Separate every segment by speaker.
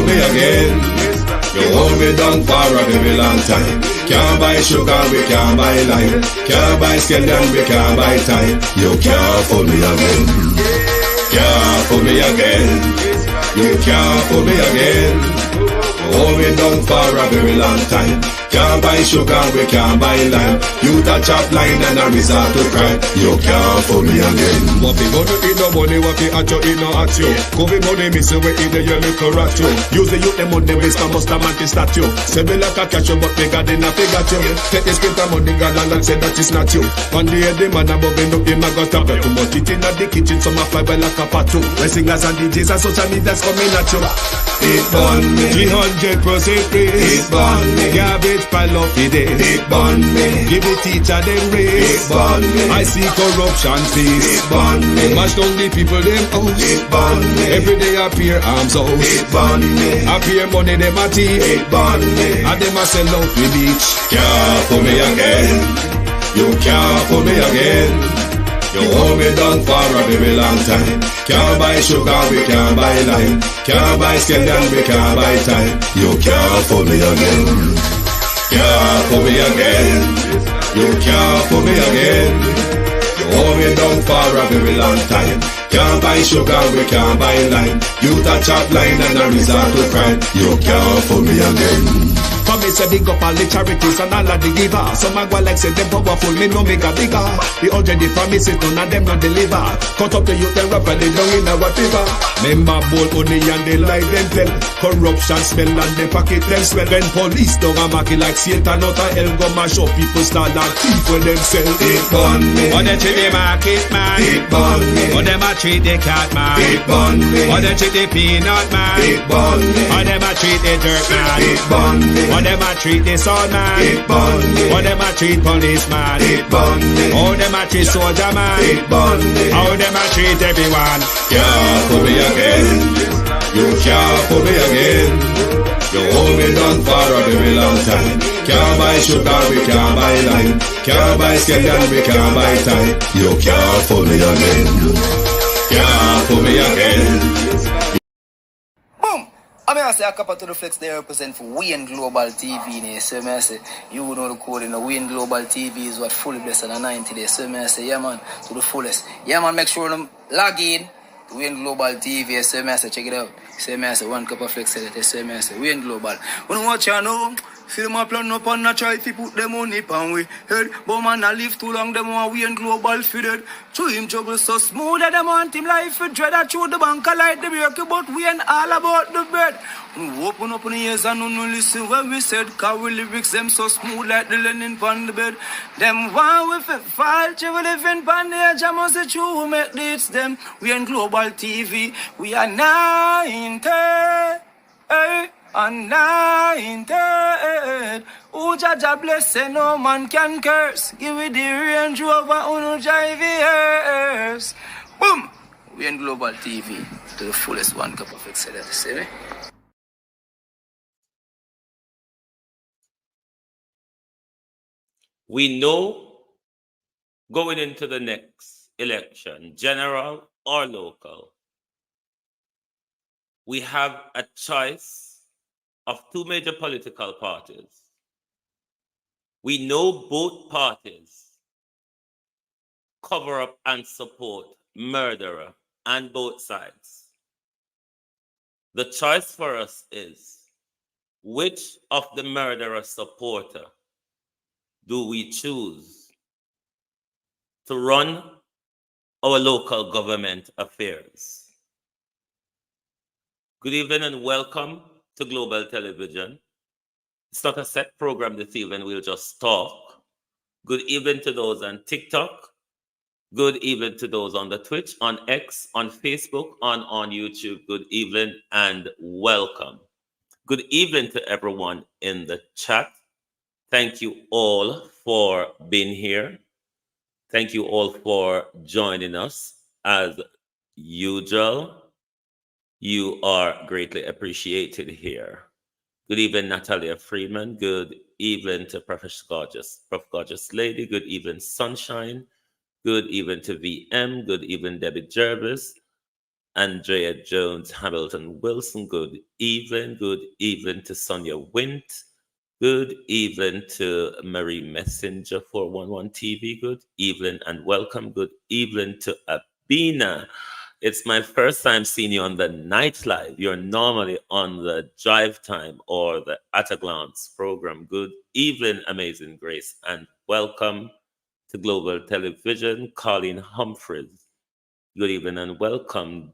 Speaker 1: me again. You hold me down for a very long time. Can't buy sugar, we can't buy lime. Can't buy scallion, we can't buy time. You can't fool me again. Can't fool me again. You can't fool me again. Hold me down for a very long time. Can't buy sugar, we can't buy lime. You touch up line and a resort to crime. You can't fool me again. What we gonna eat no money, what we at you, eat no at you. Covid money, miss away in the yellow rat you. Use the youth, the money, waste a must a man to statue. Say me like a catch you, but me got in a figure you. Take the script of money, girl, and say that it's not you. One day the man above me up, him a got a bet. Too much it in the kitchen, some a fly well like a patu. The singers and DJs and social media's coming at you. It burn me 300% raise. It burn me garbage pile of the day. It burn me give the teacher them raise. It burn me I see corruption face. It burn me mash down the people them house. It burn me every day appear arms out. It burn me appear money them a thief. It burn me and them a sell out the beach. Can't fool me again. You can't fool me again. You hold me down for a very long time. Can't buy sugar, we can't buy lime. Can't buy scallion, we can't buy time. You can't fool me again. Can't fool me again. You can't fool me again. You hold me down for a very long time. Can't buy sugar, we can't buy lime. You touch up line and a resort to crime. You can't fool me again. For me say big up all the charities and all of the givers. Some a go like say them powerful, me no make a bigger. The already promises none of them not deliver. Cut up the youth and rap and they down in our fever. Member bold money and they lie them tell. Corruption smell and they pocket them swell. When police don't a market like Satan out of hell, go mash up people start like thief when them sell. It burn me. Or they treat the market man. It burn me. Or them a treat the cat man. It burn me. Or they treat the peanut man. It burn me. Or them a treat the dirt man. It burn me. Or them a treat the sun man. It burn me. Or them a treat policeman. It burn me. Or them a treat soldier man. It burn me. Or them a treat everyone. Can't fool me again. You can't fool me again. You hold me down for a very long time. Can't buy sugar, we can't buy lime. Can't buy scallion, we can't buy time. You can't fool me again. Can't fool me again.
Speaker 2: I mean, I say a couple to the flex they represent for Wayne Global TV. So I say, you know the code in the Wayne Global TV is what fully blessed on 90 days. So I say, yeah man, to the fullest. Yeah man, make sure them log in to Wayne Global TV. So I say, check it out. So I say, one cup of flex. So I say, Wayne Global. When you watch you know, feel my plan up and I try to put them on the pan we head. But man, I live too long, them want Wayne Global fitted. To him juggle so smooth that them want him life for dread. I throw the bank, I like the break, but we ain't all about the bread. We open up on the ears and no listen when we said, cause we lyrics them so smooth like the linen on the bed. Them one with a fall, we live in pan the edge, I must say true, who make this them. We in Global TV, we are 90, and 90. Who Jaja bless, say no man can curse. Give it the Range Rover, who no drive yours. Boom! We in Global TV, to the fullest one cup of excellence, see me?
Speaker 3: We know going into the next election, general or local, we have a choice of two major political parties. We know both parties cover up and support murderer on both sides. The choice for us is, which of the murderer supporter do we choose to run our local government affairs? Good evening and welcome to Global Television. It's not a set program this evening, we'll just talk. Good evening to those on TikTok. Good evening to those on the Twitch, on X, on Facebook, on YouTube. Good evening and welcome. Good evening to everyone in the chat. Thank you all for being here. Thank you all for joining us. As usual, you are greatly appreciated here. Good evening, Natalia Freeman. Good evening to Prof. Gorgeous Lady. Good evening, Sunshine. Good evening to VM. Good evening, Debbie Jervis. Andrea Jones, Hamilton Wilson, good evening. Good evening to Sonia Wint. Good evening to Marie Messenger 411 TV. Good evening and welcome. Good evening to Abina. It's my first time seeing you on the Night Live. You're normally on the Drive Time or the At a Glance program. Good evening, Amazing Grace, and welcome to Global Television, Colleen Humphreys. Good evening and welcome,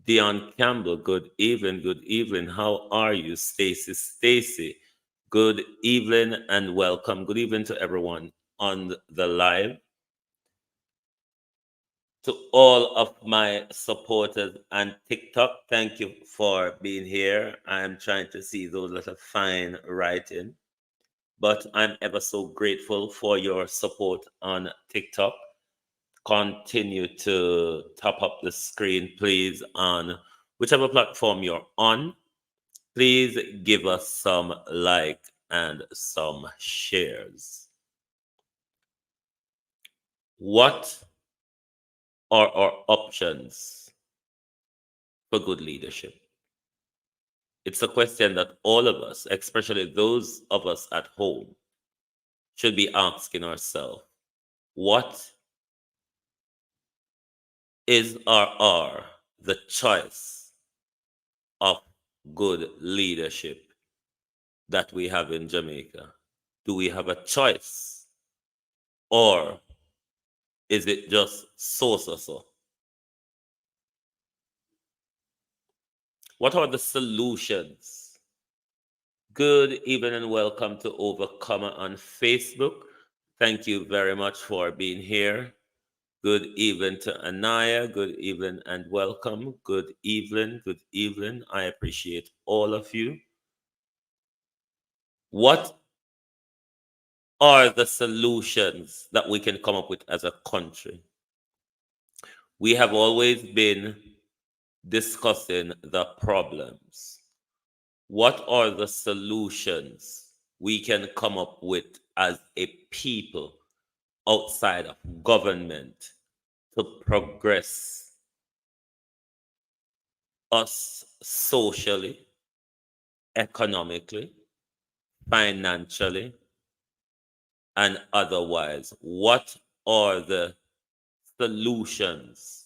Speaker 3: Dion Campbell. Good evening. Good evening. How are you, Stacy? Good evening and welcome. Good evening to everyone on the live. To all of my supporters on TikTok, thank you for being here. I'm trying to see those little fine writing, but I'm ever so grateful for your support on TikTok. Continue to top up the screen, please, on whichever platform you're on. Please give us some like and some shares. What are our options for good leadership? It's a question that all of us, especially those of us at home, should be asking ourselves. What is or are the choice of good leadership that we have in Jamaica? Do we have a choice? Or is it just so? What are the solutions? Good evening and welcome to Overcomer on Facebook. Thank you very much for being here. Good evening to Anaya. Good evening and welcome. Good evening. Good evening. I appreciate all of you. What are the solutions that we can come up with as a country? We have always been discussing the problems. What are the solutions we can come up with as a people outside of government to progress us socially, economically, financially, and otherwise? What are the solutions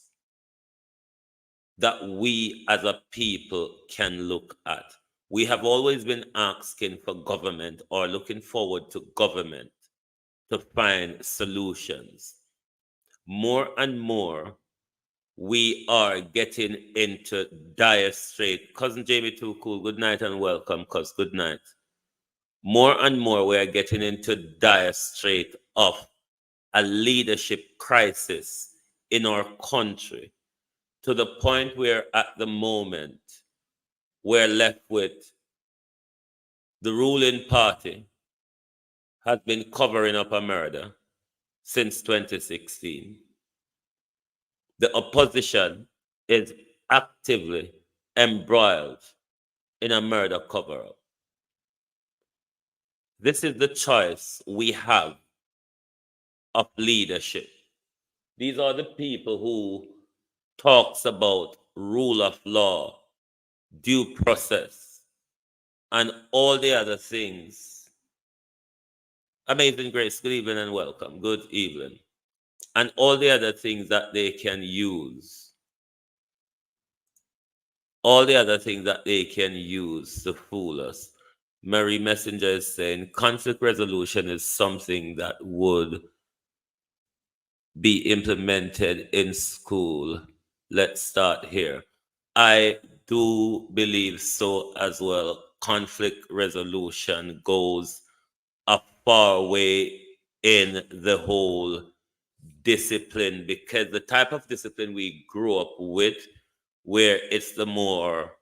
Speaker 3: that we as a people can look at? We have always been asking for government or looking forward to government to find solutions. More and more, we are getting into dire strait. Cousin Jamie Too Cool, good night and welcome, cuz good night. More and more, we are getting into dire strait of a leadership crisis in our country, to the point where at the moment we're left with the ruling party has been covering up a murder since 2016. The opposition is actively embroiled in a murder cover-up. This is the choice we have of leadership. These are the people who talks about rule of law, due process, and all the other things. Amazing Grace, good evening and welcome. Good evening. And all the other things that they can use. All the other things that they can use to fool us. Mary Messenger is saying conflict resolution is something that would be implemented in school. Let's start here. I do believe so as well. Conflict resolution goes a far way in the whole discipline, because the type of discipline we grew up with, where it's the more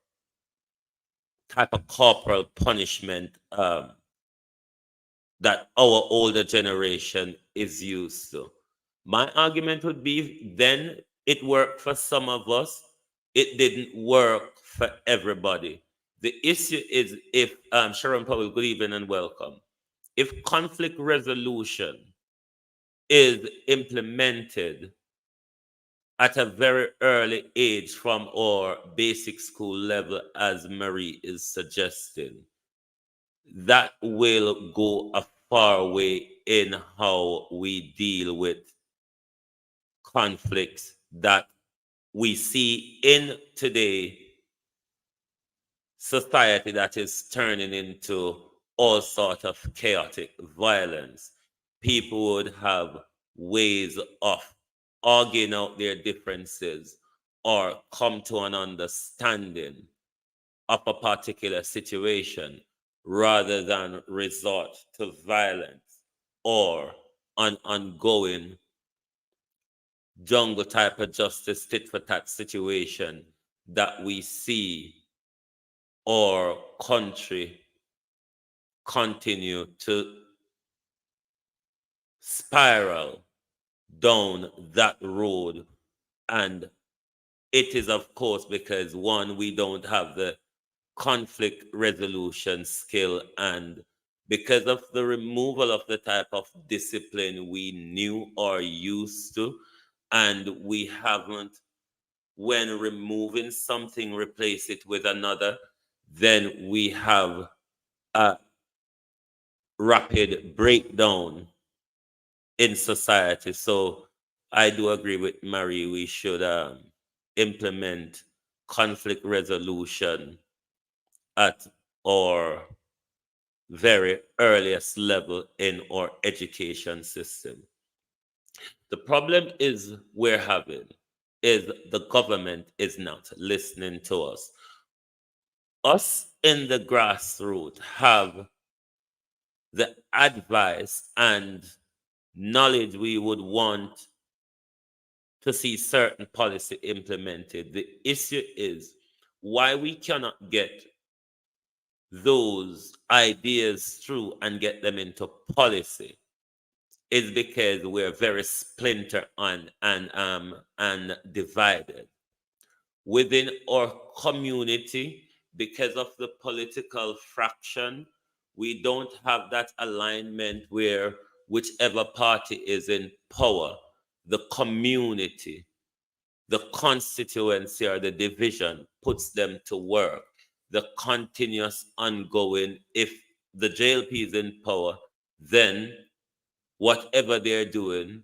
Speaker 3: type of corporal punishment that our older generation is used to. My argument would be then it worked for some of us, it didn't work for everybody. The issue is if, Sharon Powell, good evening and welcome. If conflict resolution is implemented at a very early age from our basic school level, as Marie is suggesting, that will go a far way in how we deal with conflicts that we see in today society that is turning into all sort of chaotic violence. People would have ways of arguing out their differences or come to an understanding of a particular situation rather than resort to violence or an ongoing jungle type of justice tit for tat situation that we see our country continue to spiral down that road. And it is, of course, because one, we don't have the conflict resolution skill, and because of the removal of the type of discipline we knew or used to, and we haven't, when removing something, replace it with another, then we have a rapid breakdown in society. So I do agree with Marie, we should implement conflict resolution at our very earliest level in our education system. The problem is we're having is the government is not listening to us. Us in the grassroots have the advice and knowledge we would want to see certain policy implemented. The issue is why we cannot get those ideas through and get them into policy is because we're very splinter on and divided within our community. Because of the political fraction, we don't have that alignment where whichever party is in power, the community, the constituency, or the division puts them to work. The continuous ongoing, if the JLP is in power, then whatever they're doing,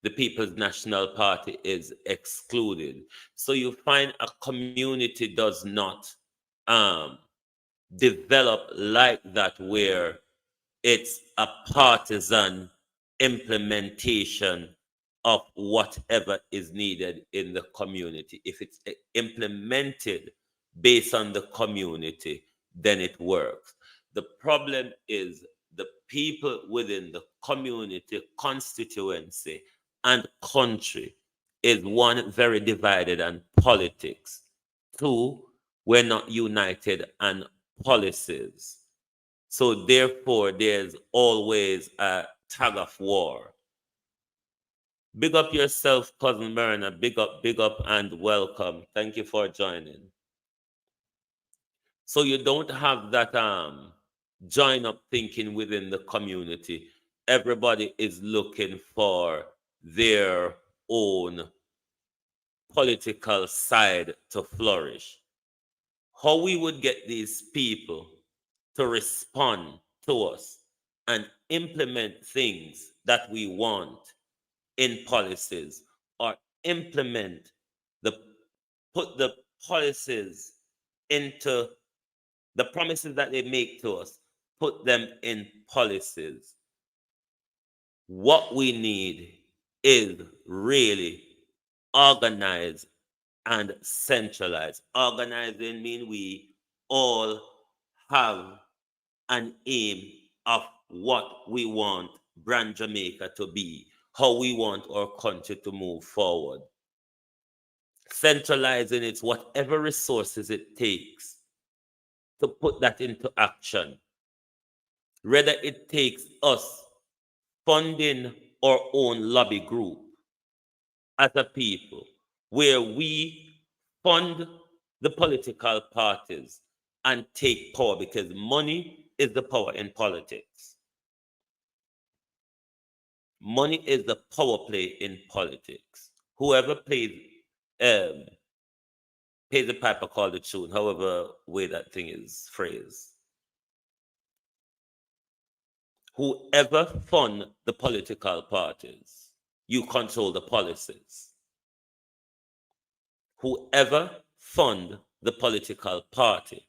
Speaker 3: the People's National Party is excluded. So you find a community does not um, develop like that, where it's a partisan implementation of whatever is needed in the community. If it's implemented based on the community, then it works. The problem is the people within the community, constituency, and country is one, very divided on politics. Two, we're not united on policies. So therefore, there's always a tug of war. Big up yourself, Cousin Myrna. Big up, and welcome. Thank you for joining. So you don't have that join up thinking within the community. Everybody is looking for their own political side to flourish. How we would get these people to respond to us and implement things that we want in policies, or implement put the policies into the promises that they make to us, put them in policies. What we need is really organize and centralize. Organizing means we all have an aim of what we want Brand Jamaica to be, how we want our country to move forward. Centralizing it, whatever resources it takes to put that into action. Whether it takes us funding our own lobby group as a people, where we fund the political parties and take power, because money is the power in politics. Money is the power play in politics. whoever um, pays the piper call the tune, however way that thing is phrased. Whoever fund the political parties, you control the policies. Whoever fund the political party,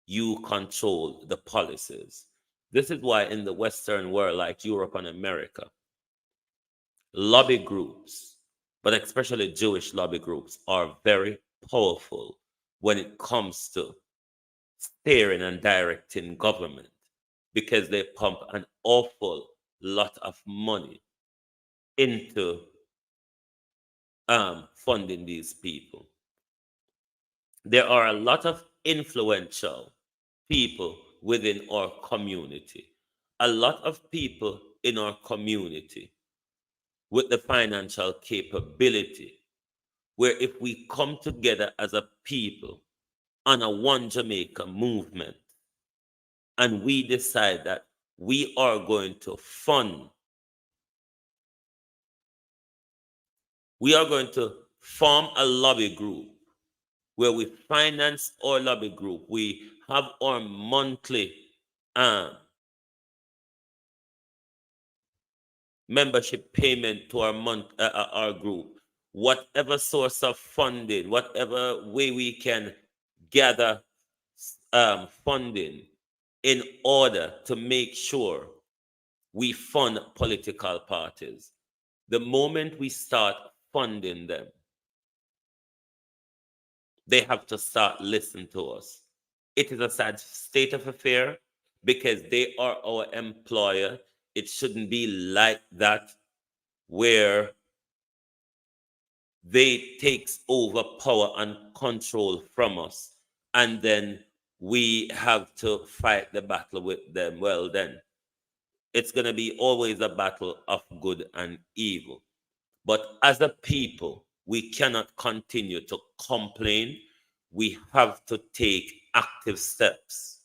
Speaker 3: you control the policies. This is why in the Western world, like Europe and America, lobby groups, but especially Jewish lobby groups, are very powerful when it comes to steering and directing government because they pump an awful lot of money into funding these people. There are a lot of influential people within our community, a lot of people in our community with the financial capability, where if we come together as a people on a One Jamaica movement and we decide that we are going to form a lobby group where we finance our lobby group, we have our monthly membership payment to our group, whatever source of funding, whatever way we can gather funding in order to make sure we fund political parties. The moment we start funding them, they have to start listening to us. It is a sad state of affair because they are our employer. It shouldn't be like that where they takes over power and control from us, and then we have to fight the battle with them. Well, then it's going to be always a battle of good and evil. But as a people, we cannot continue to complain. We have to take active steps.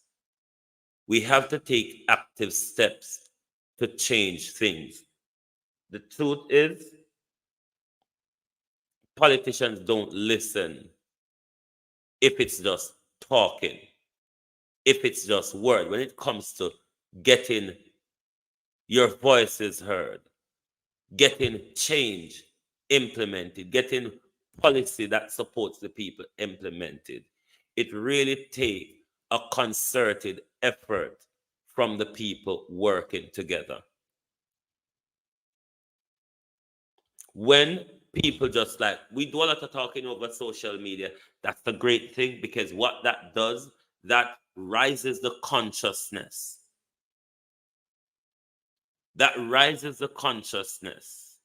Speaker 3: We have to take active steps to change things. The truth is, politicians don't listen if it's just talking, if it's just word. When it comes to getting your voices heard, getting change implemented, getting policy that supports the people implemented, it really takes a concerted effort from the people working together. When people just like, we do a lot of talking over social media, that's the great thing, because what that does, that rises the consciousness. That rises the consciousness.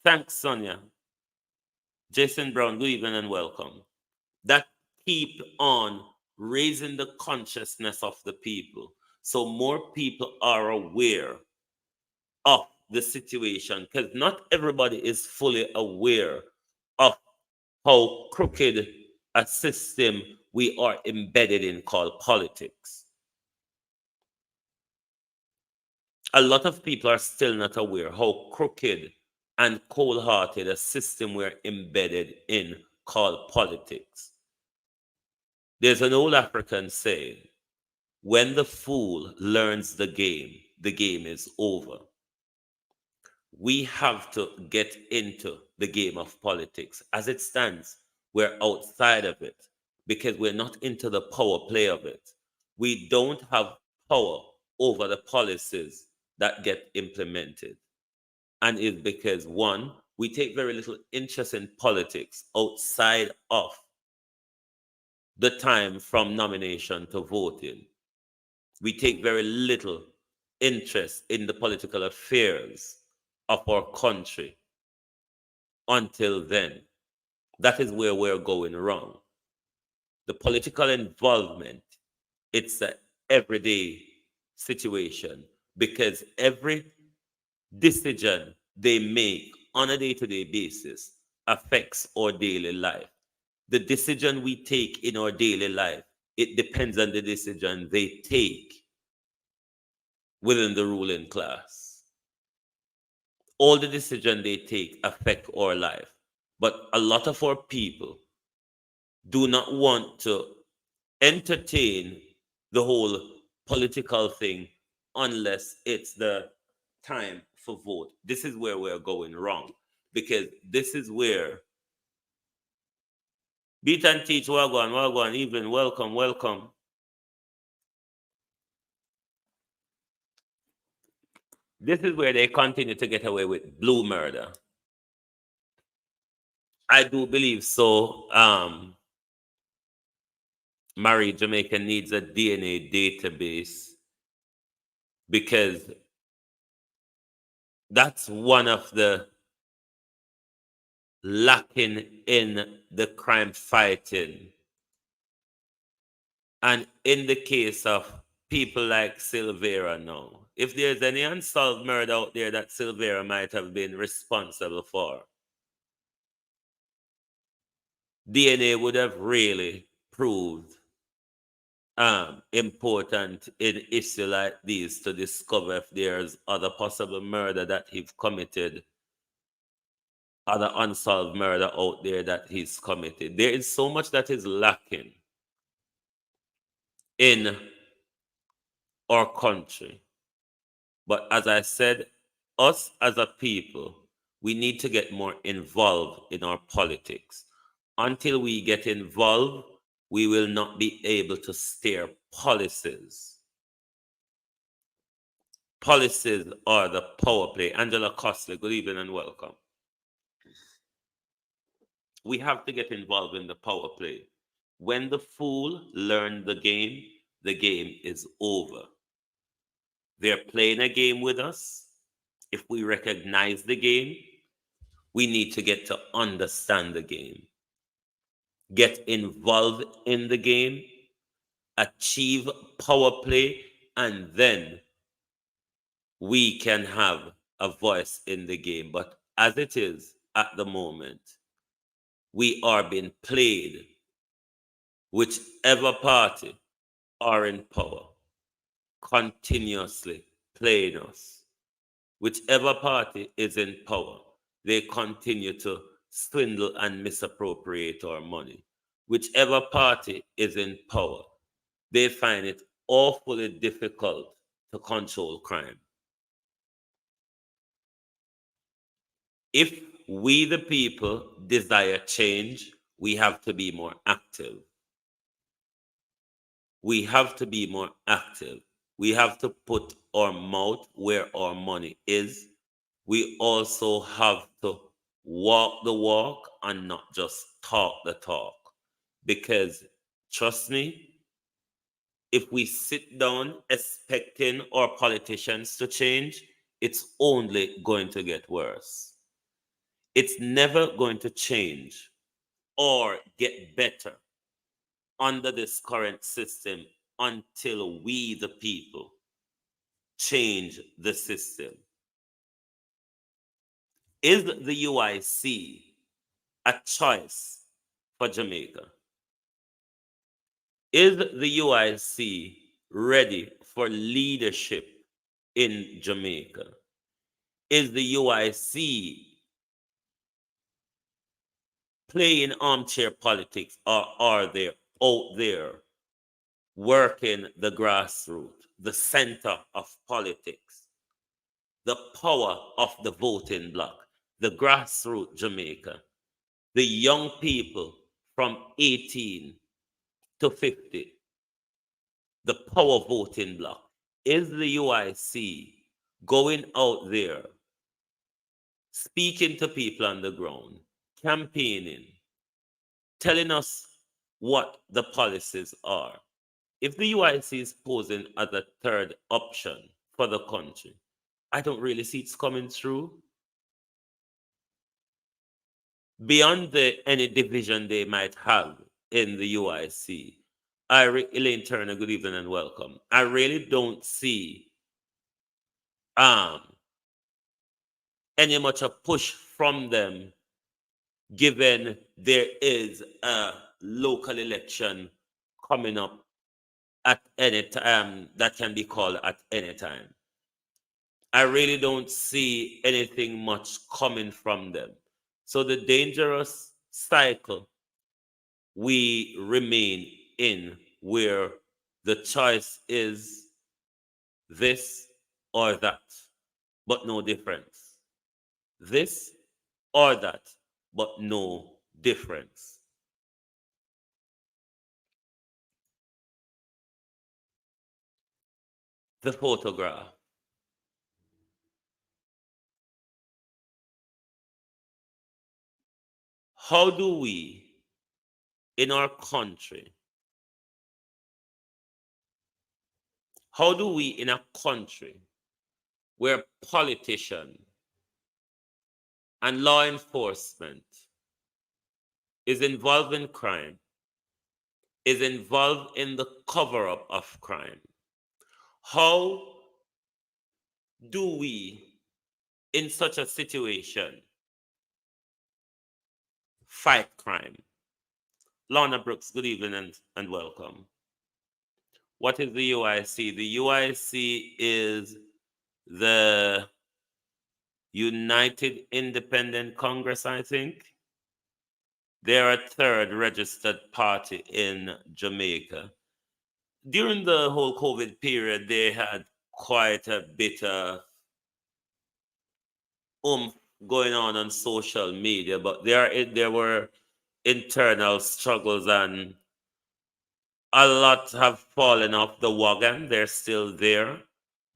Speaker 3: Thanks, Sonia. Jason Brown, good evening and welcome. That keep on raising the consciousness of the people, so more people are aware of the situation, because not everybody is fully aware of how crooked a system we are embedded in called politics. A lot of people are still not aware how crooked and cold-hearted a system we're embedded in called politics. There's an old African saying, when the fool learns the game is over. We have to get into the game of politics. As it stands, we're outside of it because we're not into the power play of it. We don't have power over the policies that get implemented. And it's because, one, we take very little interest in politics outside of the time from nomination to voting. We take very little interest in the political affairs of our country until then. That is where we're going wrong. The political involvement, it's an everyday situation because every decision they make on a day-to-day basis affects our daily life. The decision we take in our daily life, it depends on the decision they take within the ruling class. All the decisions they take affect our life. But a lot of our people do not want to entertain the whole political thing unless it's the time for vote. This is where we're going wrong, because this is where Beat and Teach, Wagwan, even welcome. This is where they continue to get away with blue murder. I do believe so. Married Jamaica needs a DNA database, because that's one of the lacking in the crime fighting. And in the case of people like Silvera now, if there's any unsolved murder out there that Silvera might have been responsible for, DNA would have really proved important in issue like these to discover if there's other possible murder that he's committed, other unsolved murder out there that he's committed. There is so much that is lacking in our country. But as I said, us as a people, we need to get more involved in our politics. Until we get involved, we will not be able to steer policies. Policies are the power play. Angela Costley, good evening and welcome. We have to get involved in the power play. When the fool learned the game is over. They're playing a game with us. If we recognize the game, we need to get to understand the game, get involved in the game, achieve power play, and then we can have a voice in the game. But as it is at the moment, we are being played, whichever party are in power, continuously playing us. Whichever party is in power, they continue to swindle and misappropriate our money. Whichever party is in power, they find it awfully difficult to control crime. If we, the people, desire change, we have to be more active. We have to be more active. We have to put our mouth where our money is. We also have to walk the walk and not just talk the talk. Because trust me, if we sit down expecting our politicians to change, it's only going to get worse. It's never going to change or get better under this current system until we, the people, change the system. Is the UIC a choice for Jamaica? Is the UIC ready for leadership in Jamaica? Is the UIC playing armchair politics, or are they out there working the grassroots, the center of politics, the power of the voting bloc, the grassroots Jamaica, the young people from 18 to 50, the power voting bloc? Is the UIC going out there, speaking to people on the ground, campaigning, telling us what the policies are? If the UIC is posing as a third option for the country, I don't really see it's coming through. Beyond any division they might have in the UIC, Elaine Turner, good evening and welcome. I really don't see any much a push from them, given there is a local election coming up at any time that can be called at any time. I really don't see anything much coming from them. So the dangerous cycle we remain in, where the choice is this or that, but no difference. This or that, but no difference. The photograph. How do we, in our country, how do we, in a country where politicians and law enforcement is involved in crime, is involved in the cover up of crime, how do we, in such a situation, fight crime? Lorna Brooks, good evening and welcome. What is the UIC? The UIC is the United Independent Congress, I think. They're a third registered party in Jamaica. During the whole COVID period, they had quite a bit of going on social media, but there were internal struggles, and a lot have fallen off the wagon. They're still there,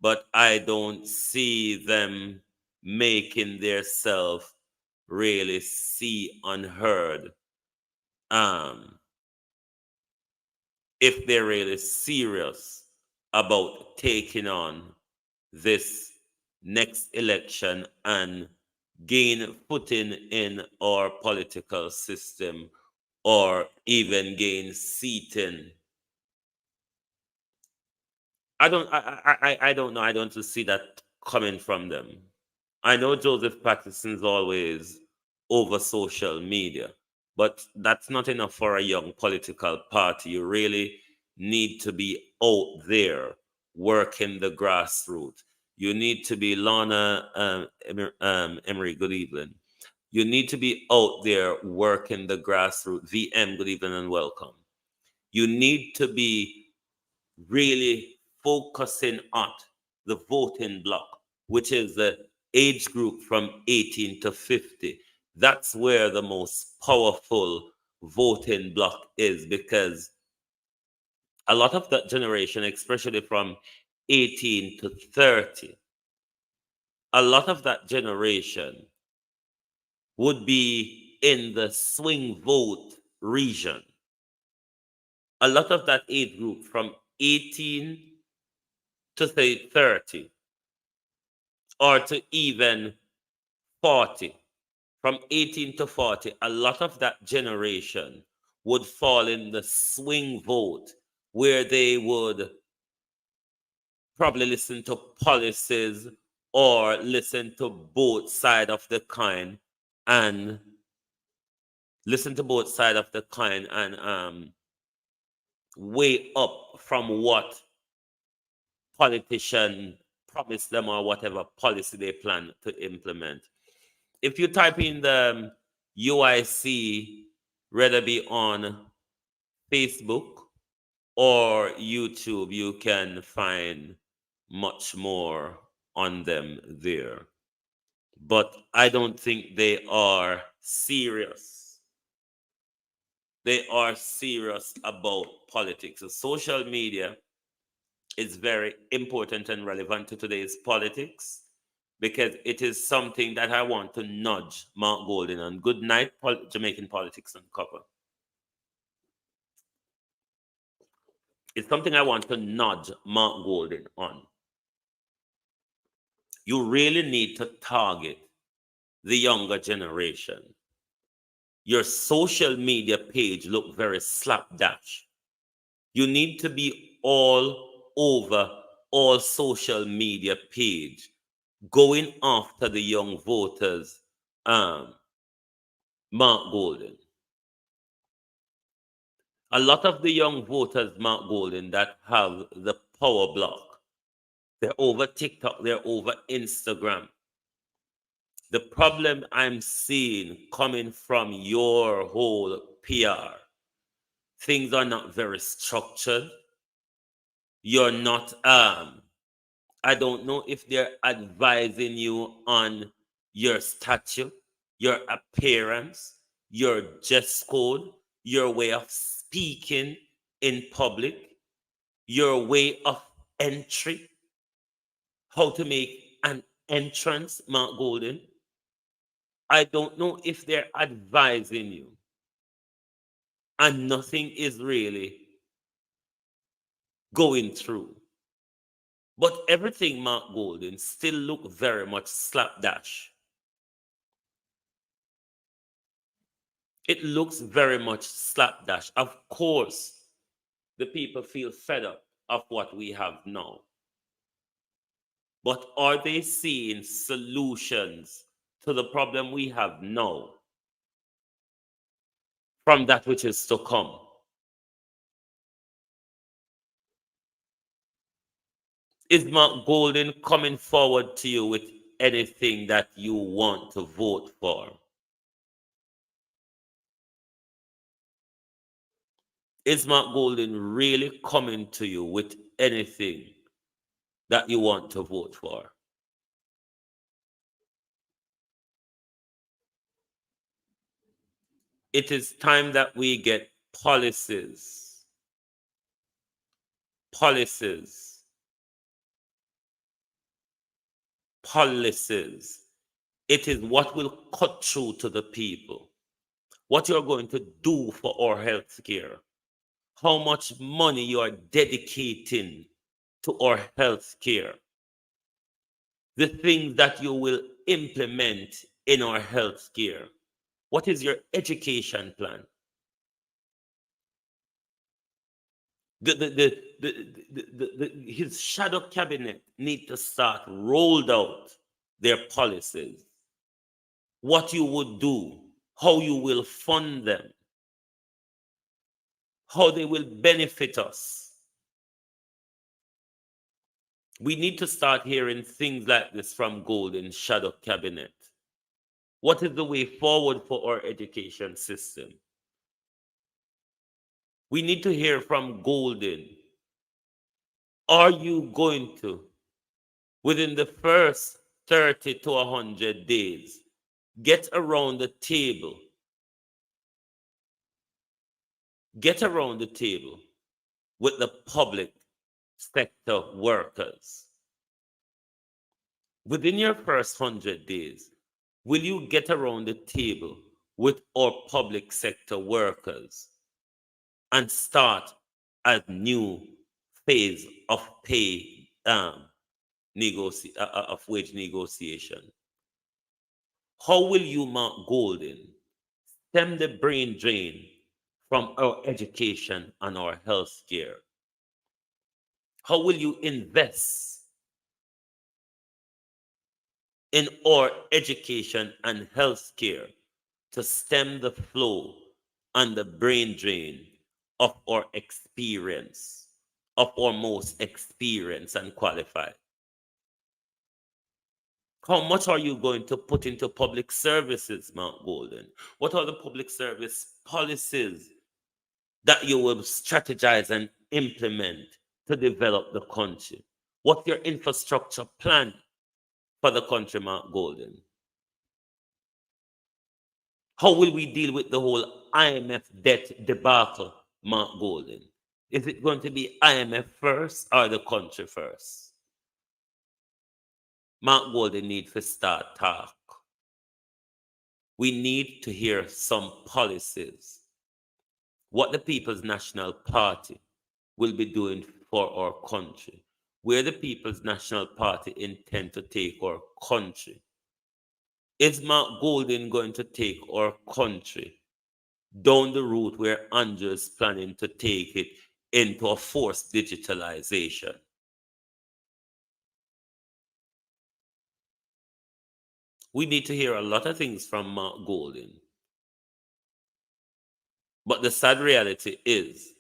Speaker 3: but I don't see them making themselves really see unheard. If they're really serious about taking on this next election and gain footing in our political system, or even gain seating. I don't know. I don't see that coming from them. I know Joseph Patterson's always over social media, but that's not enough for a young political party. You really need to be out there working the grassroots. You need to be Lorna Emery, good evening. You need to be out there working the grassroots. VM, good evening and welcome. You need to be really focusing on the voting block, which is the age group from 18 to 50. That's where the most powerful voting block is, because a lot of that generation, especially from 18 to 30, a lot of that generation would be in the swing vote region. A lot of that age group from 18 to say 30, or to even 40, from 18 to 40, a lot of that generation would fall in the swing vote, where they would probably listen to policies or listen to both sides of the coin, and weigh up from what politician promise them or whatever policy they plan to implement. If you type in the UIC, whether be on Facebook or YouTube, you can find much more on them there. But I don't think they are serious. They are serious about politics. So social media is very important and relevant to today's politics, because it is something that I want to nudge Mark Golden on. Good night, Jamaican Politics Uncover. It's something I want to nudge Mark Golden on. You really need to target the younger generation. Your social media page look very slapdash. You need to be all over all social media page, going after the young voters, Mark Golden. A lot of the young voters, Mark Golden, that have the power block, they're over TikTok, they're over Instagram. The problem I'm seeing coming from your whole PR, things are not very structured. You're not, I don't know if they're advising you on your stature, your appearance, your dress code, your way of speaking in public, your way of entry, how to make an entrance, Mark Golden. I don't know if they're advising you, and nothing is really going through. But everything, Mark Golden, still look very much slapdash. It looks very much slapdash. Of course, the people feel fed up of what we have now. But are they seeing solutions to the problem we have now from that which is to come? Is Mark Golden coming forward to you with anything that you want to vote for? Is Mark Golden really coming to you with anything that you want to vote for? It is time that we get policies. Policies. Policies. It is what will cut through to the people. What you're going to do for our health care. How much money you are dedicating to our health care. The things that you will implement in our health care. What is your education plan? His shadow cabinet need to start rolled out their policies. What you would do, how you will fund them, how they will benefit us. We need to start hearing things like this from Golden Shadow Cabinet. What is the way forward for our education system? We need to hear from Golden. Are you going to, within the first 30 to 100 days, get around the table with the public sector workers? Within your first 100 days, will you get around the table with our public sector workers and start a new phase of pay of wage negotiation? How will you, Mark Golden, stem the brain drain from our education and our health care? How will you invest in our education and health care to stem the flow and the brain drain of our experience, of our most experienced and qualified? How much are you going to put into public services, Mark Golden? What are the public service policies that you will strategize and implement to develop the country? What's your infrastructure plan for the country, Mark Golden? How will we deal with the whole IMF debt debacle, Mark Golden? Is it going to be IMF first or the country first? Mark Golden needs to start talk. We need to hear some policies. What the People's National Party will be doing for our country. Where the People's National Party intend to take our country. Is Mark Golden going to take our country down the route where Andrew is planning to take it into a forced digitalization? We need to hear a lot of things from Mark Golden. But the sad reality is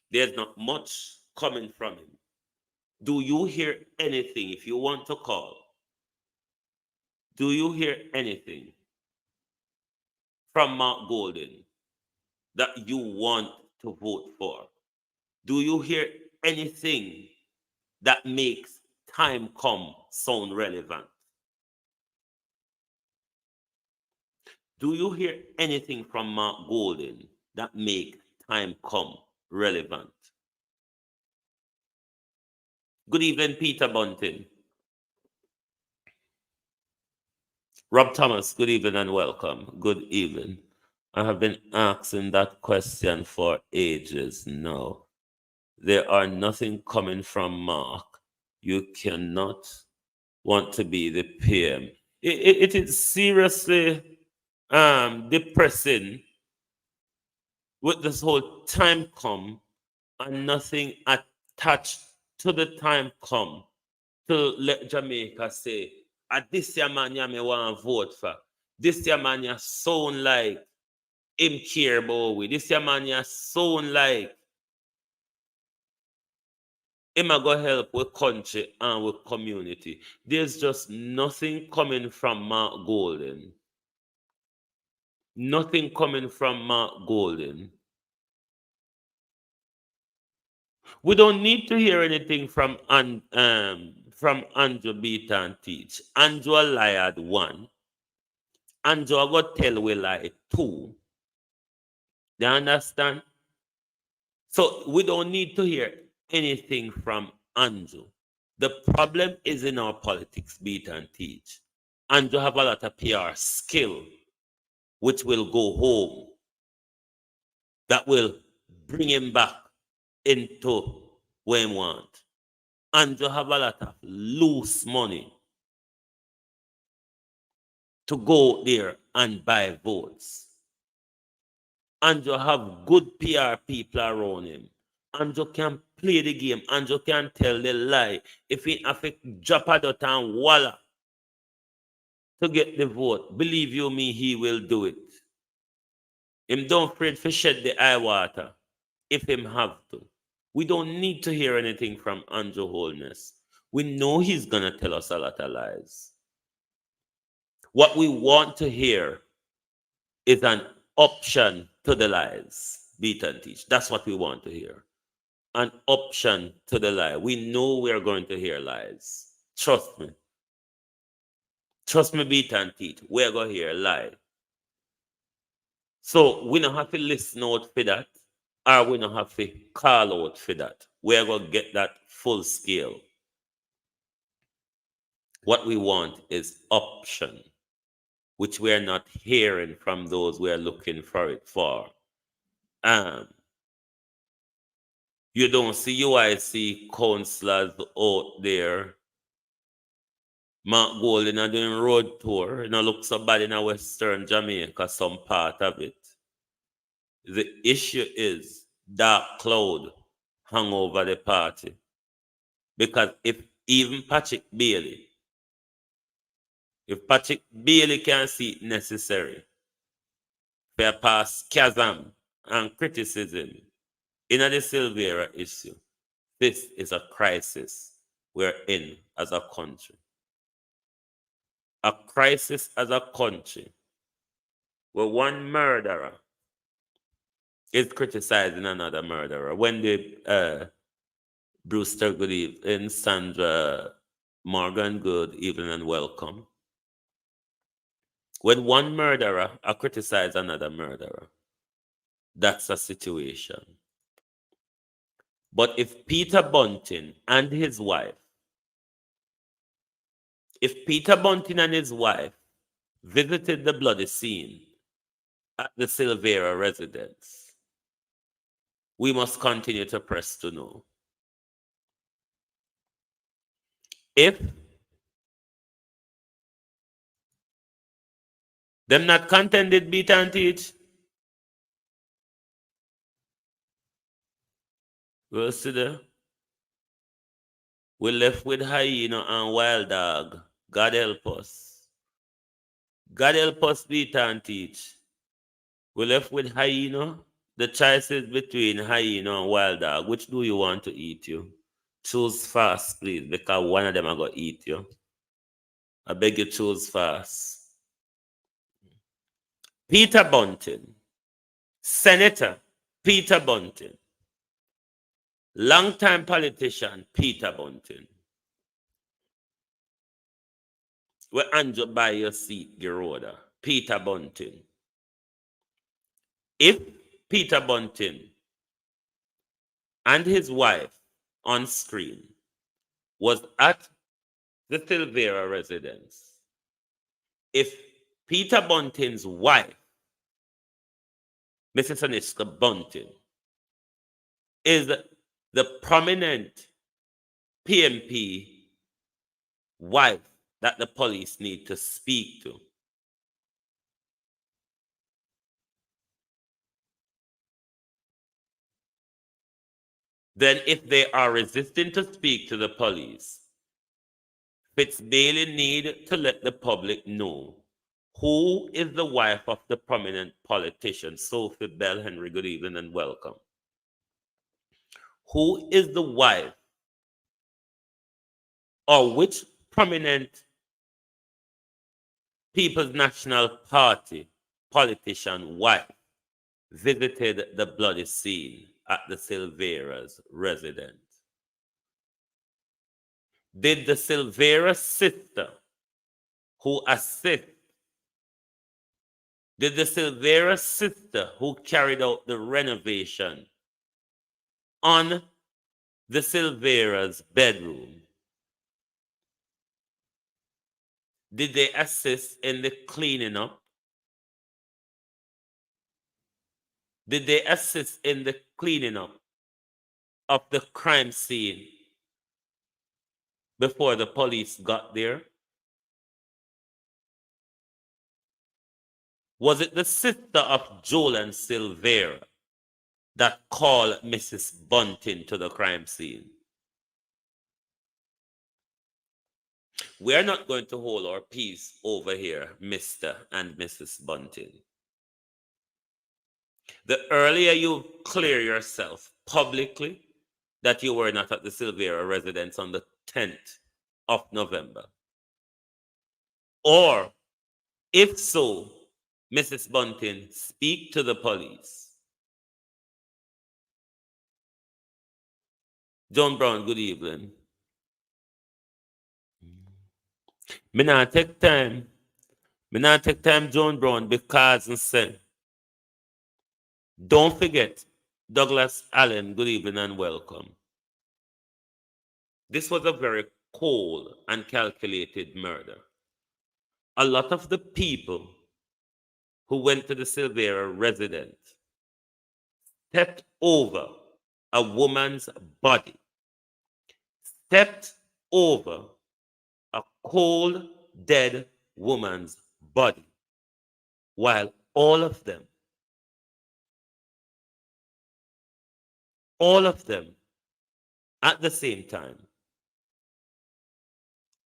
Speaker 3: there's not much coming from him. Do you hear anything? If you want to call, Do you hear anything from Mark Golden that you want to vote for? Do you hear anything that makes time come sound relevant? Do you hear anything from Mark Golden that makes time come relevant? Good evening, Peter Bunting. Rob Thomas, good evening and welcome. Good evening. I have been asking that question for ages now. There are nothing coming from Mark. You cannot want to be the PM. It is seriously depressing with this whole time come and nothing attached to the time come to let Jamaica say, this year man ya me want to vote for. This year man ya sound like him care about we. This year man ya sound like him a go help with country and with community. There's just nothing coming from Mark Golden. Nothing coming from Mark Golden. We don't need to hear anything from Andrew Beat and Teach. Andrew lied one. Andrew go tell we lie two. You understand? So we don't need to hear anything from Andrew. The problem is in our politics, Beat and Teach. Andrew have a lot of PR skill, which will go home. That will bring him back into where he want. Andrew have a lot of loose money to go there and buy votes. Andrew have good PR people around him. Andrew can play the game. Andrew can tell the lie. If he have to drop a dot and walla to get the vote, believe you me, he will do it. Him don't afraid to shed the eye water if him have to. We don't need to hear anything from Andrew Holness. We know he's gonna tell us a lot of lies. What we want to hear is an option to the lies, Beat and Teach. That's what we want to hear. An option to the lie. We know we're going to hear lies. Trust me. Trust me, Beat and Teach. We're going to hear lie. So we don't have to listen out for that, or we don't have to call out for that. We're going to get that full scale. What we want is option, which we're not hearing from those we're looking for it for. You don't see UIC councillors out there. Mark Golden are doing road tour. It look so bad in Western Jamaica, some part of it. The issue is dark cloud hung over the party. Because if even Patrick Bailey can see it necessary to pass chasm and criticism in the Silvera issue, this is a crisis we're in as a country. A crisis as a country where one murderer is criticizing another murderer. When the Brewster, good evening. Sandra Morgan, good evening and welcome. When one murderer criticizes another murderer, that's a situation. But if Peter Bunting and his wife visited the bloody scene at the Silvera residence, we must continue to press to know. If them not contended Beat and Teach, we'll see there. We're left with hyena and wild dog. God help us. God help us, Beat and Teach. We're left with hyena. The choice is between hyena and wild dog. Which do you want to eat you? Choose fast, please, because one of them are going to eat you. I beg you choose fast. Peter Bunting, Senator Peter Bunting, longtime politician Peter Bunting. Where Andrew buy your seat, Geroda, Peter Bunting. If Peter Bunting and his wife on screen was at the Silvera residence, if Peter Bunting's wife, Mrs. Aniska Bunting, is the prominent PMP wife that the police need to speak to, then if they are resisting to speak to the police, Fitzbailey need to let the public know who is the wife of the prominent politician. Sophie Bell Henry, good evening and welcome. Who is the wife, or which prominent People's National Party politician wife visited the bloody scene at the Silvera's residence? Did the Silvera sister who carried out the renovation on the Silvera's bedroom, did they assist in the cleaning up? Did they assist in the cleaning up of the crime scene before the police got there? Was it the sister of Jolan Silvera that called Mrs. Bunting to the crime scene? We are not going to hold our peace over here, Mr. and Mrs. Bunting. The earlier you clear yourself publicly that you were not at the Silvera residence on the 10th of November, or if so, Mrs. Bunting, speak to the police. John Brown, good evening. Me not take time, John Brown, because I say, don't forget, Douglas Allen, good evening and welcome. This was a very cold and calculated murder. A lot of the people who went to the Silvera residence stepped over a woman's body, stepped over a cold, dead woman's body, while all of them at the same time,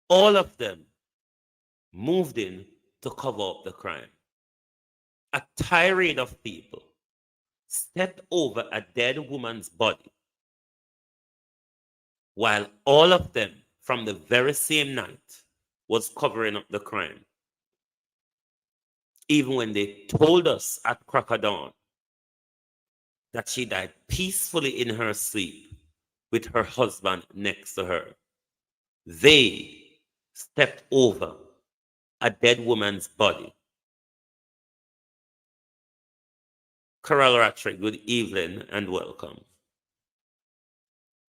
Speaker 3: all of them moved in to cover up the crime. A tirade of people stepped over a dead woman's body, while all of them from the very same night was covering up the crime. Even when they told us at crack of dawn that she died peacefully in her sleep with her husband next to her, they stepped over a dead woman's body. Carol Rattray, good evening and welcome.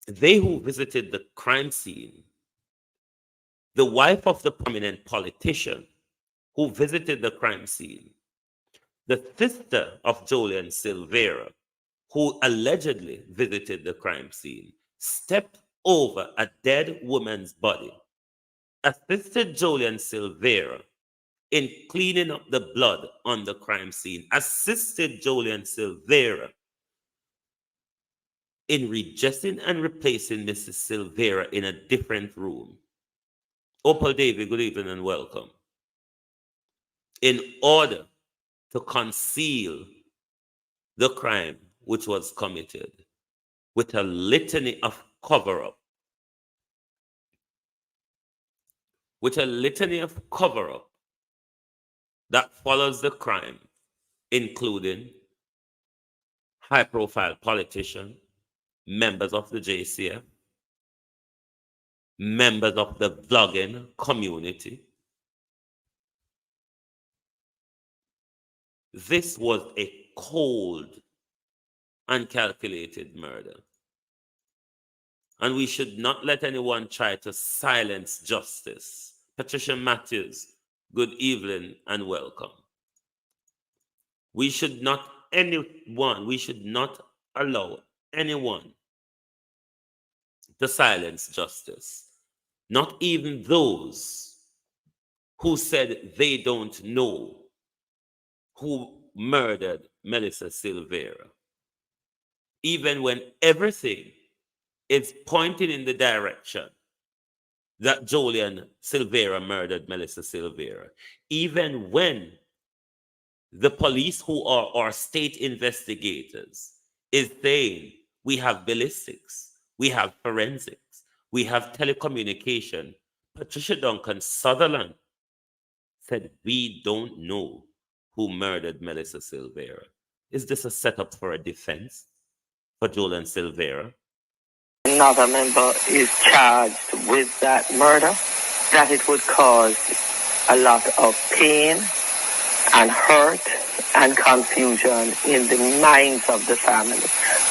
Speaker 3: They who visited the crime scene, the wife of the prominent politician who visited the crime scene, the sister of Jolan Silvera, who allegedly visited the crime scene, stepped over a dead woman's body, assisted Jolan Silvera in cleaning up the blood on the crime scene, assisted Jolan Silvera in redressing and replacing Mrs. Silvera in a different room. Opal David, good evening and welcome. In order to conceal the crime which was committed with a litany of cover-up, with a litany of cover-up that follows the crime, including high-profile politicians, members of the JCF, members of the vlogging community. This was a cold and calculated murder. And we should not let anyone try to silence justice. Patricia Matthews, good evening and welcome. We should not allow anyone to silence justice. Not even those who said they don't know who murdered Melissa Silvera. Even when everything is pointing in the direction that Julian Silvera murdered Melissa Silvera. Even when the police, who are our state investigators, is saying we have ballistics, we have forensics, we have telecommunication. Patricia Duncan Sutherland said, we don't know who murdered Melissa Silvera. Is this a setup for a defense for Julian Silvera?
Speaker 4: Another member is charged with that murder, that it would cause a lot of pain and hurt and confusion in the minds of the family.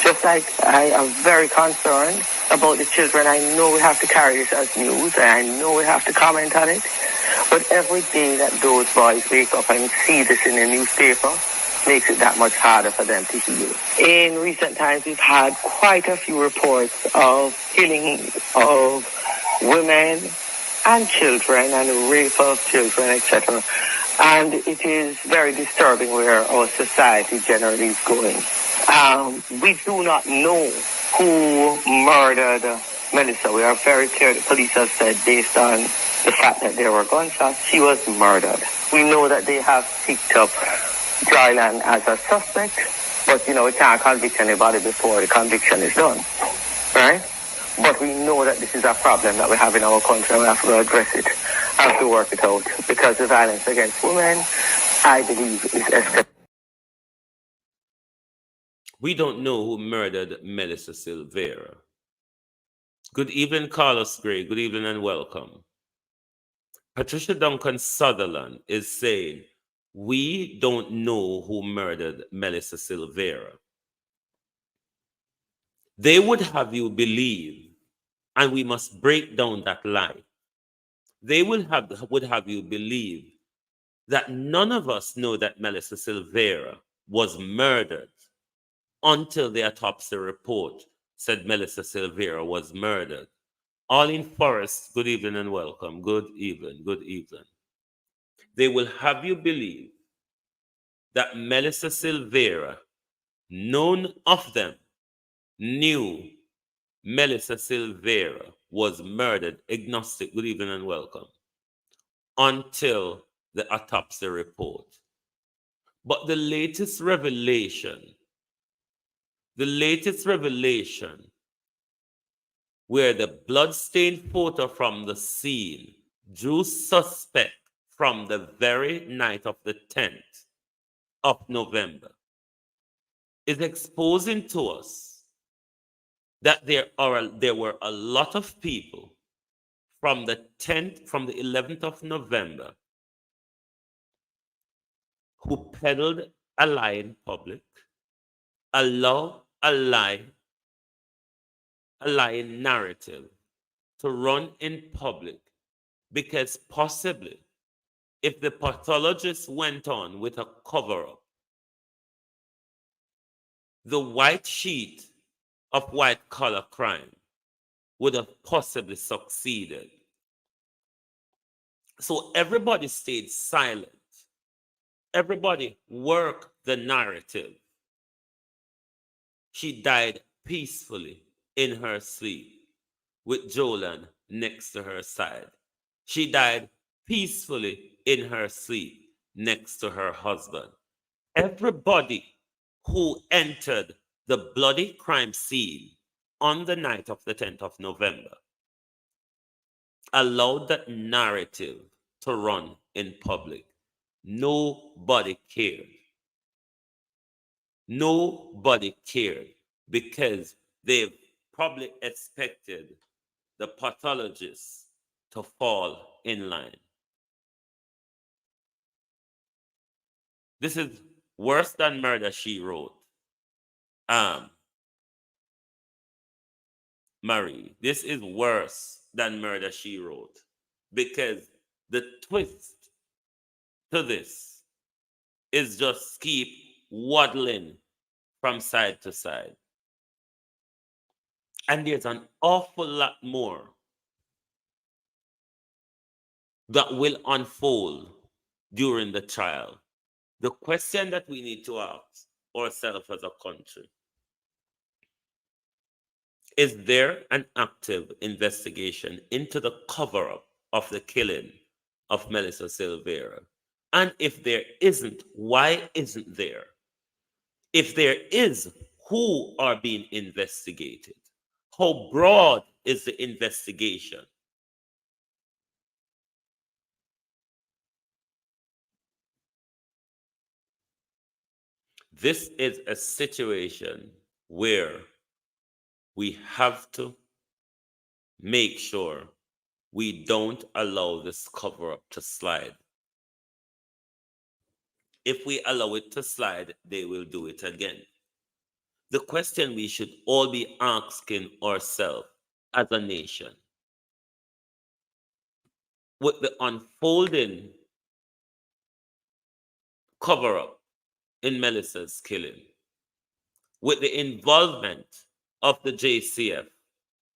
Speaker 4: Just like I am very concerned about the children. I know we have to carry this as news, and I know we have to comment on it. But every day that those boys wake up and see this in the newspaper makes it that much harder for them to heal. In recent times, we've had quite a few reports of killing of women and children and rape of children, etc. And it is very disturbing where our society generally is going. We do not know who murdered Melissa. We are very clear. The police have said, based on the fact that there were gunshots, she was murdered. We know that they have picked up Dryland as a suspect, but we can't convict anybody before the conviction is done, right? But we know that this is a problem that we have in our country, and we have to address it, have to work it out, because the violence against women, I believe, is escalating.
Speaker 3: We don't know who murdered Melissa Silvera. Good evening, Carlos Gray. Good evening and welcome. Patricia Duncan Sutherland is saying, we don't know who murdered Melissa Silvera. They would have you believe, and we must break down that lie. They would have you believe that none of us know that Melissa Silvera was murdered until the autopsy report said Melissa Silvera was murdered. Arlene Forrest, good evening and welcome. Good evening, good evening. They will have you believe that Melissa Silvera, none of them knew Melissa Silvera was murdered. Agnostic, good evening and welcome. Until the autopsy report. But the latest revelation where the bloodstained photo from the scene drew suspect from the very night of the 10th of November is exposing to us that there were a lot of people from the 11th of November who peddled a lie in public, allow a lie narrative to run in public, because possibly if the pathologist went on with a cover-up, the white sheet of white-collar crime would have possibly succeeded. So everybody stayed silent. Everybody worked the narrative. She died peacefully in her sleep with Jolan next to her side. She died peacefully in her sleep next to her husband. Everybody who entered the bloody crime scene on the night of the 10th of November, allowed that narrative to run in public, nobody cared. Nobody cared because they've probably expected the pathologists to fall in line. This is worse than Murder, She Wrote. Marie, this is worse than Murder, She Wrote, because the twist to this is just keep waddling from side to side. And there's an awful lot more that will unfold during the trial. The question that we need to ask ourselves as a country: is there an active investigation into the cover-up of the killing of Melissa Silvera? And if there isn't, why isn't there? If there is, who are being investigated? How broad is the investigation? This is a situation where we have to make sure we don't allow this cover-up to slide. If we allow it to slide, they will do it again. The question we should all be asking ourselves as a nation, with the unfolding cover-up in Melissa's killing, with the involvement of the JCF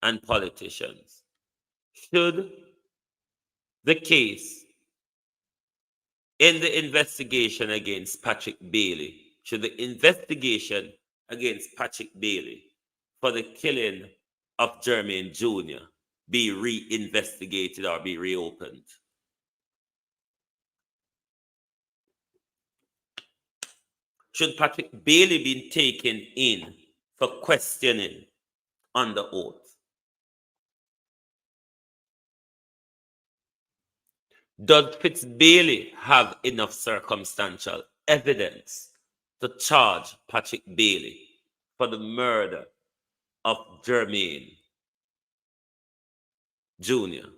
Speaker 3: and politicians, should the case in the investigation against Patrick Bailey, should the investigation against Patrick Bailey for the killing of Jermaine Jr. be reinvestigated or be reopened? Should Patrick Bailey be taken in for questioning under oath? Does Fitzbailey have enough circumstantial evidence to charge Patrick Bailey for the murder of Jermaine Jr.?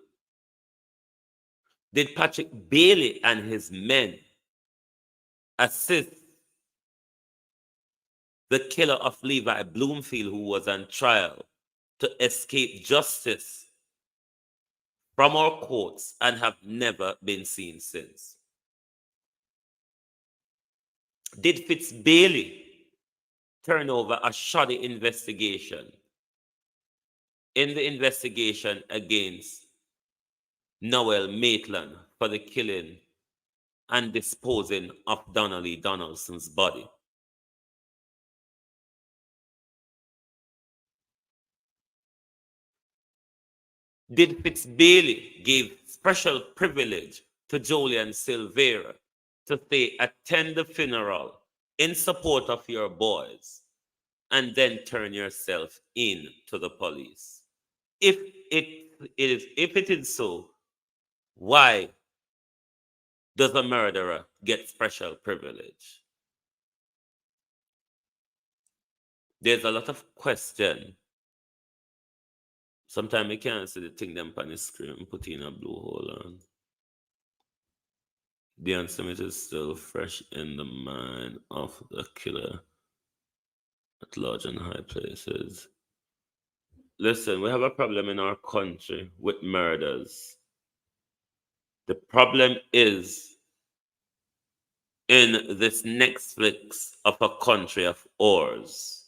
Speaker 3: Did Patrick Bailey and his men assist the killer of Levi Bloomfield, who was on trial, to escape justice from our courts and have never been seen since? Did Fitzbailey turn over a shoddy investigation in the investigation against Noel Maitland for the killing and disposing of Donnelly Donaldson's body? Did Fitzbailey give special privilege to Julian Silvera to say, attend the funeral in support of your boys, and then turn yourself in to the police? If it is so, why does a murderer get special privilege? There's a lot of question. Sometimes you can't see the thing them on the screen, put in a blue hole on. The answer is still fresh in the mind of the killer at large and high places. Listen, we have a problem in our country with murders. The problem is in this Netflix of a country of ours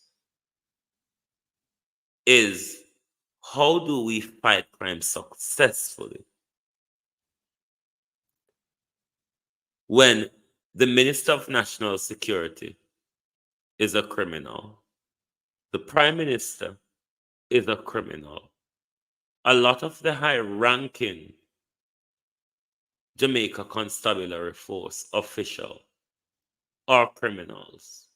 Speaker 3: is, how do we fight crime successfully when the Minister of National Security is a criminal, the Prime Minister is a criminal, a lot of the high-ranking Jamaica Constabulary Force official are criminals?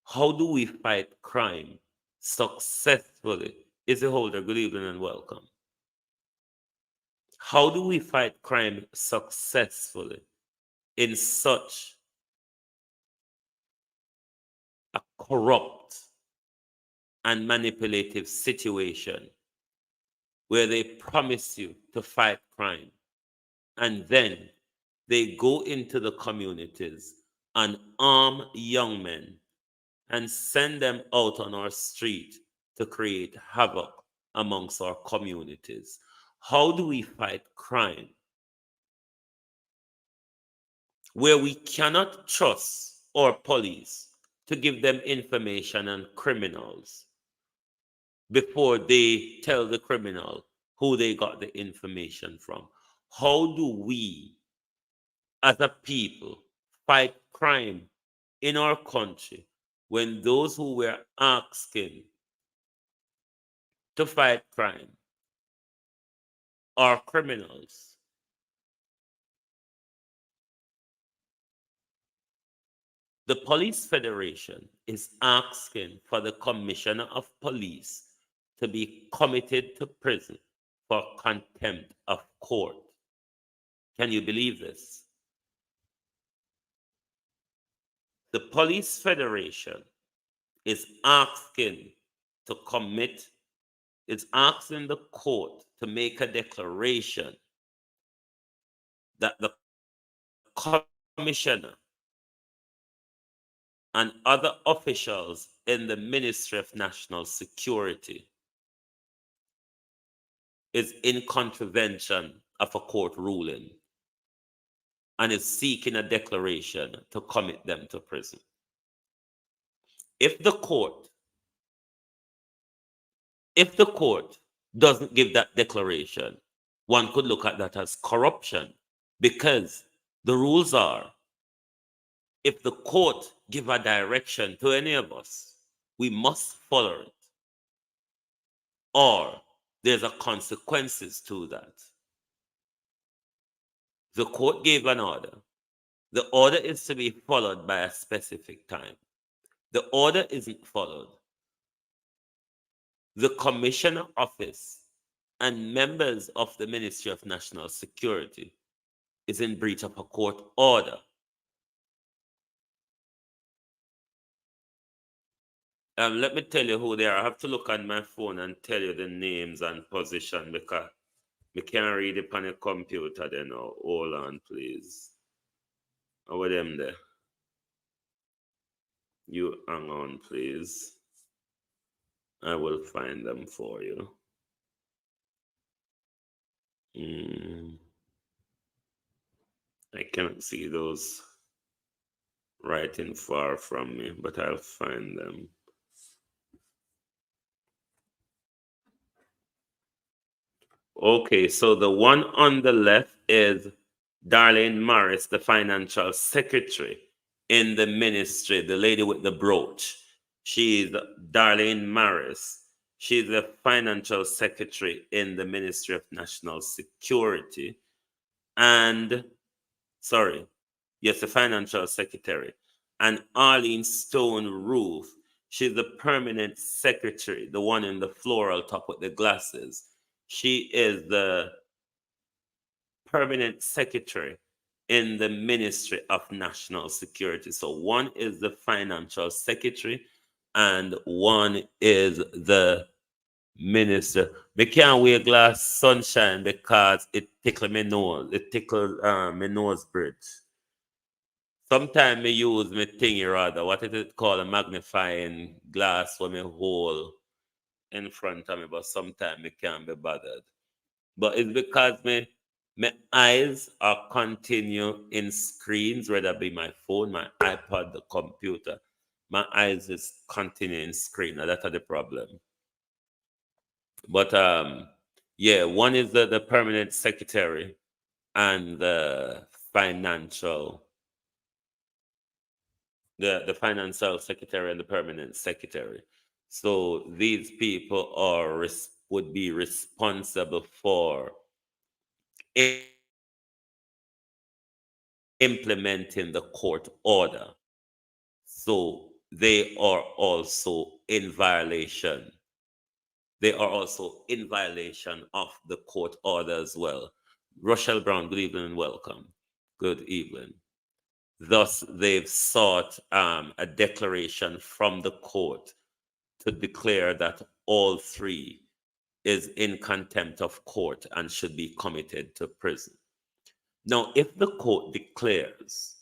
Speaker 3: How do we fight crime successfully? Is a holder, good evening and welcome. How do we fight crime successfully in such a corrupt and manipulative situation where they promise you to fight crime and then they go into the communities and arm young men and send them out on our street to create havoc amongst our communities? How do we fight crime where we cannot trust our police to give them information on criminals before they tell the criminal who they got the information from? How do we, as a people, fight crime in our country when those who were asking to fight crime are criminals? The Police Federation is asking for the Commissioner of Police to be committed to prison for contempt of court. Can you believe this? The Police Federation is asking to commit, is asking the court to make a declaration that the commissioner and other officials in the Ministry of National Security is in contravention of a court ruling and is seeking a declaration to commit them to prison. If the court doesn't give that declaration, one could look at that as corruption, because the rules are, if the court give a direction to any of us, we must follow it, or there's a consequences to that. The court gave an order. The order is to be followed by a specific time. The order isn't followed. The Commissioner Office and members of the Ministry of National Security is in breach of a court order. Let me tell you who they are. I have to look on my phone and tell you the names and position because I can't read it on the computer then. Now. Hold on, please. Over them there. You hang on, please. I will find them for you. I cannot see those writing far from me, but I'll find them. Okay, so the one on the left is Darlene Morris, the financial secretary in the ministry, the lady with the brooch. She's Darlene Morris. She's the financial secretary in the Ministry of National Security. And, the financial secretary. And Arlene Stone Roof, she's the permanent secretary, the one in the floral top with the glasses. She is the permanent secretary in the Ministry of National Security. So one is the financial secretary and one is the minister. I can't wear glass sunshine because it tickles my nose. It tickles my nose bridge. Sometimes I use my thingy rather. What is it called? A magnifying glass for me hold in front of me, but sometimes I can't be bothered. But it's because my eyes are continue in screens, whether it be my phone, my iPad, the computer. My eyes is continue in screen. Now that's the problem. But one is the permanent secretary and the financial secretary and the permanent secretary. So these people would be responsible for implementing the court order. So they are also in violation. They are also in violation of the court order as well. Rochelle Brown, good evening and welcome. Good evening. Thus, they've sought a declaration from the court to declare that all three is in contempt of court and should be committed to prison. Now, if the court declares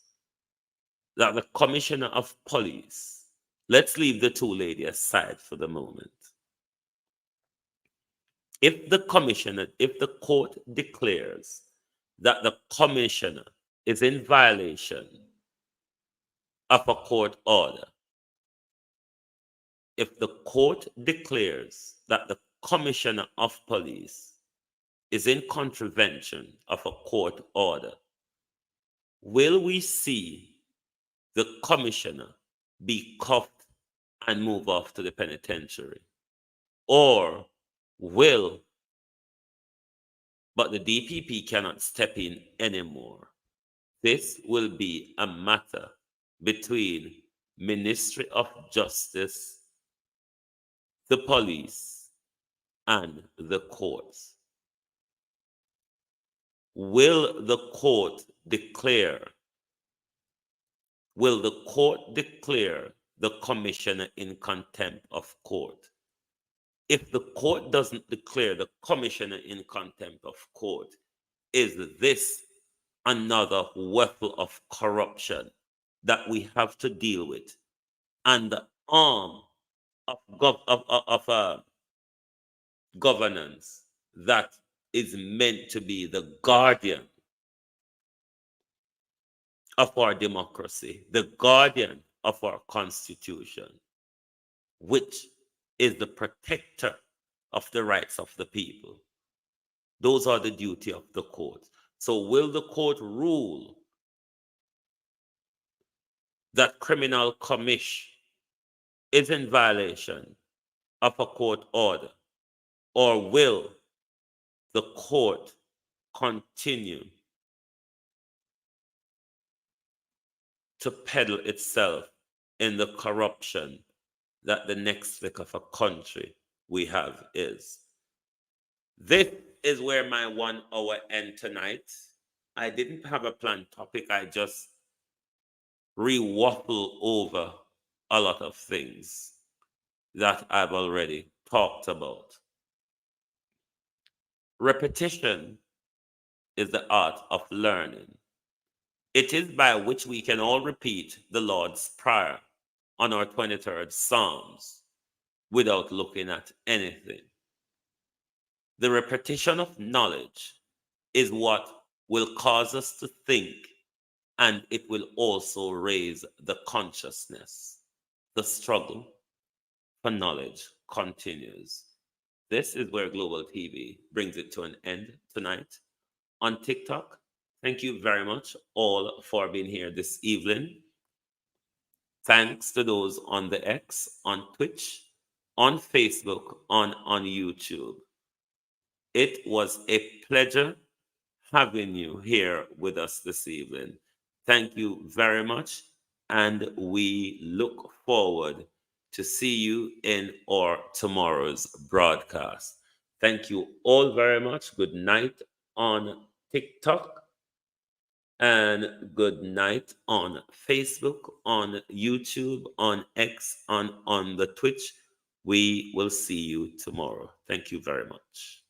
Speaker 3: that the commissioner of police, let's leave the two ladies aside for the moment. If the court declares that the commissioner is in violation of a court order, if the court declares that the commissioner of police is in contravention of a court order, will we see the commissioner be cuffed and move off to the penitentiary? Or but the DPP cannot step in anymore. This will be a matter between Ministry of Justice, the police, and the courts. Will the court declare the commissioner in contempt of court? If the court doesn't declare the commissioner in contempt of court, is this another weapon of corruption that we have to deal with? And the arm of governance that is meant to be the guardian of our democracy, the guardian of our constitution, which is the protector of the rights of the people. Those are the duty of the court. So will the court rule that criminal commission is in violation of a court order? Or will the court continue to peddle itself in the corruption that the next flick of a country we have is? This is where my 1 hour end tonight. I didn't have a planned topic. I just re-waffle over a lot of things that I've already talked about. Repetition is the art of learning. It is by which we can all repeat the Lord's Prayer on our 23rd Psalms without looking at anything. The repetition of knowledge is what will cause us to think, and it will also raise the consciousness. The struggle for knowledge continues. This is where Global TV brings it to an end tonight. On TikTok, thank you very much all for being here this evening. Thanks to those on the X, on Twitch, on Facebook, on YouTube. It was a pleasure having you here with us this evening. Thank you very much, and we look forward to see you in our tomorrow's broadcast. Thank you all very much. Good night on TikTok, and good night on Facebook, on YouTube, on X, on the Twitch. We will see you tomorrow. Thank you very much.